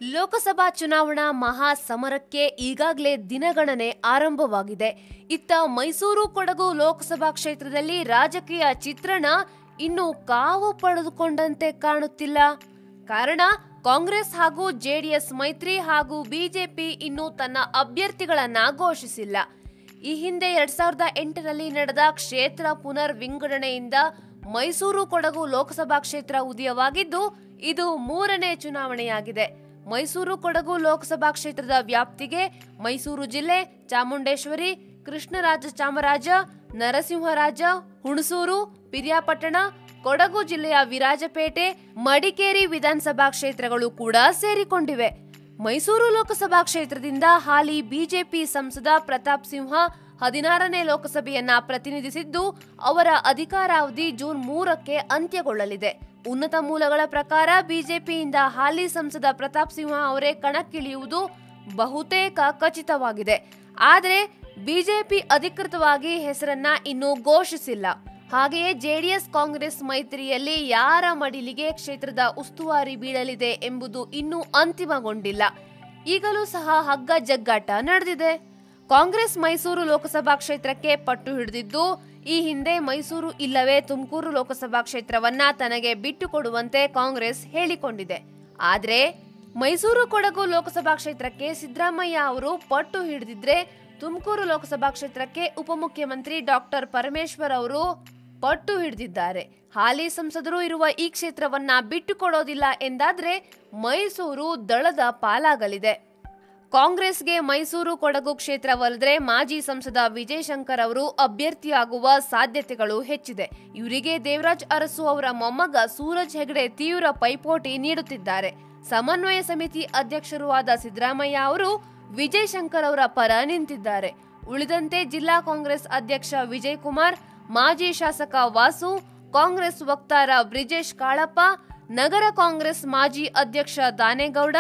ಲೋಕಸಭಾ ಚುನಾವಣಾ ಮಹಾ ಸಮರಕ್ಕೆ ಈಗಾಗಲೇ ದಿನಗಣನೆ ಆರಂಭವಾಗಿದೆ. ಇತ್ತ ಮೈಸೂರು ಕೊಡಗು ಲೋಕಸಭಾ ಕ್ಷೇತ್ರದಲ್ಲಿ ರಾಜಕೀಯ ಚಿತ್ರಣ ಇನ್ನೂ ಕಾವು ಪಡೆದುಕೊಂಡಂತೆ ಕಾಣುತ್ತಿಲ್ಲ. ಕಾರಣ ಕಾಂಗ್ರೆಸ್ ಹಾಗೂ ಜೆಡಿಎಸ್ ಮೈತ್ರಿ ಹಾಗೂ ಬಿಜೆಪಿ ಇನ್ನೂ ತನ್ನ ಅಭ್ಯರ್ಥಿಗಳನ್ನ ಘೋಷಿಸಿಲ್ಲ. ಈ ಹಿಂದೆ 2008ರಲ್ಲಿ ನಡೆದ ಕ್ಷೇತ್ರ ಪುನರ್ ವಿಂಗಡಣೆಯಿಂದ ಮೈಸೂರು ಕೊಡಗು ಲೋಕಸಭಾ ಕ್ಷೇತ್ರ ಉದಯವಾಗಿದ್ದು ಇದು 3ನೇ ಚುನಾವಣೆಯಾಗಿದೆ. ಮೈಸೂರು ಕೊಡಗು ಲೋಕಸಭಾ ಕ್ಷೇತ್ರದ ವ್ಯಾಪ್ತಿಗೆ ಮೈಸೂರು ಜಿಲ್ಲೆ, ಚಾಮುಂಡೇಶ್ವರಿ, ಕೃಷ್ಣರಾಜ ಚಾಮರಾಜ, ನರಸಿಂಹರಾಜ, ಹುಣಸೂರು, ಪಿರಿಯಾಪಟ್ಟಣ, ಕೊಡಗು ಜಿಲ್ಲೆಯ ವಿರಾಜಪೇಟೆ, ಮಡಿಕೇರಿ ವಿಧಾನಸಭಾ ಕ್ಷೇತ್ರಗಳು ಕೂಡ ಸೇರಿಕೊಂಡಿವೆ. ಮೈಸೂರು ಲೋಕಸಭಾ ಕ್ಷೇತ್ರದಿಂದ ಹಾಲಿ ಬಿಜೆಪಿ ಸಂಸದ ಪ್ರತಾಪ್ ಸಿಂಹ 16ನೇ ಲೋಕಸಭೆಯನ್ನ ಪ್ರತಿನಿಧಿಸಿದ್ದು ಅವರ ಅಧಿಕಾರಾವಧಿ ಜೂನ್ 3ಕ್ಕೆ ಅಂತ್ಯಗೊಳ್ಳಲಿದೆ. ಉನ್ನತ ಮೂಲಗಳ ಪ್ರಕಾರ ಬಿಜೆಪಿಯಿಂದ ಹಾಲಿ ಸಂಸದ ಪ್ರತಾಪ್ ಸಿಂಹ ಅವರೇ ಕಣಕ್ಕಿಳಿಯುವುದು ಬಹುತೇಕ ಖಚಿತವಾಗಿದೆ. ಆದರೆ ಬಿಜೆಪಿ ಅಧಿಕೃತವಾಗಿ ಹೆಸರನ್ನ ಇನ್ನೂ ಘೋಷಿಸಿಲ್ಲ. ಹಾಗೆಯೇ ಜೆಡಿಎಸ್ ಕಾಂಗ್ರೆಸ್ ಮೈತ್ರಿಯಲ್ಲಿ ಯಾರ ಮಡಿಲಿಗೆ ಕ್ಷೇತ್ರದ ಉಸ್ತುವಾರಿ ಬೀಳಲಿದೆ ಎಂಬುದು ಇನ್ನೂ ಅಂತಿಮಗೊಂಡಿಲ್ಲ. ಈಗಲೂ ಸಹ ಹಗ್ಗ ಜಗ್ಗಾಟ ನಡೆದಿದೆ. ಕಾಂಗ್ರೆಸ್ ಮೈಸೂರು ಲೋಕಸಭಾ ಕ್ಷೇತ್ರಕ್ಕೆ ಪಟ್ಟು ಹಿಡಿದಿದ್ದು ಈ ಹಿಂದೆ ಮೈಸೂರು ಇಲ್ಲವೇ ತುಮಕೂರು ಲೋಕಸಭಾ ಕ್ಷೇತ್ರವನ್ನ ತನಗೆ ಬಿಟ್ಟುಕೊಡುವಂತೆ ಕಾಂಗ್ರೆಸ್ ಹೇಳಿಕೊಂಡಿದೆ. ಆದ್ರೆ ಮೈಸೂರು ಕೊಡಗು ಲೋಕಸಭಾ ಕ್ಷೇತ್ರಕ್ಕೆ ಸಿದ್ದರಾಮಯ್ಯ ಅವರು ಪಟ್ಟು ಹಿಡಿದಿದ್ರೆ ತುಮಕೂರು ಲೋಕಸಭಾ ಕ್ಷೇತ್ರಕ್ಕೆ ಉಪಮುಖ್ಯಮಂತ್ರಿ ಡಾಕ್ಟರ್ ಪರಮೇಶ್ವರ್ ಅವರು ಪಟ್ಟು ಹಿಡಿದಿದ್ದಾರೆ. ಹಾಲಿ ಸಂಸದರು ಇರುವ ಈ ಕ್ಷೇತ್ರವನ್ನ ಬಿಟ್ಟುಕೊಡೋದಿಲ್ಲ ಎಂದಾದ್ರೆ ಮೈಸೂರು ದಳದ ಪಾಲಾಗಲಿದೆ. ಕಾಂಗ್ರೆಸ್ಗೆ ಮೈಸೂರು ಕೊಡಗು ಕ್ಷೇತ್ರವಲ್ಲದೆ ಮಾಜಿ ಸಂಸದ ವಿಜಯ್ ಶಂಕರ್ ಅವರು ಅಭ್ಯರ್ಥಿಯಾಗುವ ಸಾಧ್ಯತೆಗಳು ಹೆಚ್ಚಿದೆ. ಇವರಿಗೆ ದೇವರಾಜ್ ಅರಸು ಅವರ ಮೊಮ್ಮಗ ಸೂರಜ್ ಹೆಗಡೆ ತೀವ್ರ ಪೈಪೋಟಿ ನೀಡುತ್ತಿದ್ದಾರೆ. ಸಮನ್ವಯ ಸಮಿತಿ ಅಧ್ಯಕ್ಷರೂ ಆದ ಸಿದ್ದರಾಮಯ್ಯ ಅವರು ವಿಜಯ್ ಶಂಕರ್ ಅವರ ಪರ ನಿಂತಿದ್ದಾರೆ. ಉಳಿದಂತೆ ಜಿಲ್ಲಾ ಕಾಂಗ್ರೆಸ್ ಅಧ್ಯಕ್ಷ ವಿಜಯ್ ಕುಮಾರ್, ಮಾಜಿ ಶಾಸಕ ವಾಸು, ಕಾಂಗ್ರೆಸ್ ವಕ್ತಾರ ಬ್ರಿಜೇಶ್ ಕಾಳಪ್ಪ, ನಗರ ಕಾಂಗ್ರೆಸ್ ಮಾಜಿ ಅಧ್ಯಕ್ಷ ದಾನೇಗೌಡ,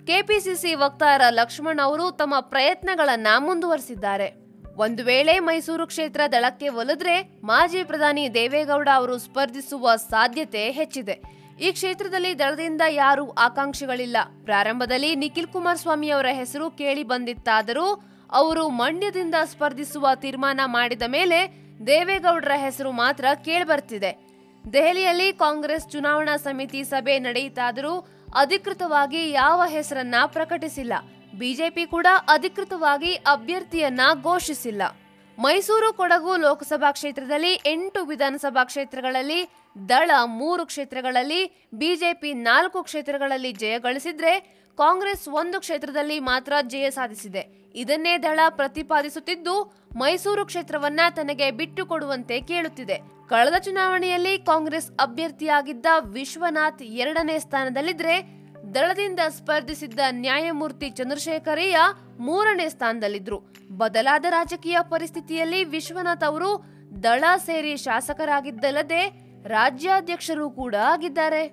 ಕೆಪಿಸಿಸಿ ವಕ್ತಾರ ಲಕ್ಷ್ಮಣ್ ಅವರು ತಮ್ಮ ಪ್ರಯತ್ನಗಳನ್ನ ಮುಂದುವರೆಸಿದ್ದಾರೆ. ಒಂದು ವೇಳೆ ಮೈಸೂರು ಕ್ಷೇತ್ರ ದಳಕ್ಕೆ ಒಲಿದ್ರೆ ಮಾಜಿ ಪ್ರಧಾನಿ ದೇವೇಗೌಡ ಅವರು ಸ್ಪರ್ಧಿಸುವ ಸಾಧ್ಯತೆ ಹೆಚ್ಚಿದೆ. ಈ ಕ್ಷೇತ್ರದಲ್ಲಿ ದಳದಿಂದ ಯಾರೂ ಆಕಾಂಕ್ಷಿಗಳಿಲ್ಲ. ಪ್ರಾರಂಭದಲ್ಲಿ ನಿಖಿಲ್ ಕುಮಾರಸ್ವಾಮಿ ಅವರ ಹೆಸರು ಕೇಳಿ ಬಂದಿತ್ತಾದರೂ ಅವರು ಮಂಡ್ಯದಿಂದ ಸ್ಪರ್ಧಿಸುವ ತೀರ್ಮಾನ ಮಾಡಿದ ಮೇಲೆ ದೇವೇಗೌಡರ ಹೆಸರು ಮಾತ್ರ ಕೇಳಿಬರ್ತಿದೆ. ದೆಹಲಿಯಲ್ಲಿ ಕಾಂಗ್ರೆಸ್ ಚುನಾವಣಾ ಸಮಿತಿ ಸಭೆ ನಡೆಯಿತಾದರೂ ಅಧಿಕೃತವಾಗಿ ಯಾವ ಹೆಸರನ್ನ ಪ್ರಕಟಿಸಿಲ್ಲ. ಬಿಜೆಪಿ ಕೂಡ ಅಧಿಕೃತವಾಗಿ ಅಭ್ಯರ್ಥಿಯನ್ನ ಘೋಷಿಸಿಲ್ಲ. ಮೈಸೂರು ಕೊಡಗು ಲೋಕಸಭಾ ಕ್ಷೇತ್ರದಲ್ಲಿ 8 ವಿಧಾನಸಭಾ ಕ್ಷೇತ್ರಗಳಲ್ಲಿ ದಳ 3 ಕ್ಷೇತ್ರಗಳಲ್ಲಿ, ಬಿಜೆಪಿ 4 ಕ್ಷೇತ್ರಗಳಲ್ಲಿ ಜಯ ಗಳಿಸಿದ್ರೆ ಕಾಂಗ್ರೆಸ್ 1 ಕ್ಷೇತ್ರದಲ್ಲಿ ಮಾತ್ರ ಜಯ ಸಾಧಿಸಿದೆ. ಇದನ್ನೇ ದಳ ಪ್ರತಿಪಾದಿಸುತ್ತಿದ್ದು ಮೈಸೂರು ಕ್ಷೇತ್ರವನ್ನ ತನಗೆ ಬಿಟ್ಟುಕೊಡುವಂತೆ ಕೇಳುತ್ತಿದೆ. ಕಳೆದ ಚುನಾವಣೆಯಲ್ಲಿ ಕಾಂಗ್ರೆಸ್ ಅಭ್ಯರ್ಥಿಯಾಗಿದ್ದ ವಿಶ್ವನಾಥ್ 2ನೇ ಸ್ಥಾನದಲ್ಲಿದ್ರೆ ದಳದಿಂದ ಸ್ಪರ್ಧಿಸಿದ್ದ ನ್ಯಾಯಮೂರ್ತಿ ಚಂದ್ರಶೇಖರಯ್ಯ 3ನೇ ಸ್ಥಾನದಲ್ಲಿದ್ರು. ಬದಲಾದ ರಾಜಕೀಯ ಪರಿಸ್ಥಿತಿಯಲ್ಲಿ ವಿಶ್ವನಾಥ್ ಅವರು ದಳ ಸೇರಿ ಶಾಸಕರಾಗಿದ್ದಲ್ಲದೆ ರಾಜ್ಯಾಧ್ಯಕ್ಷರು ಕೂಡ ಆಗಿದ್ದಾರೆ.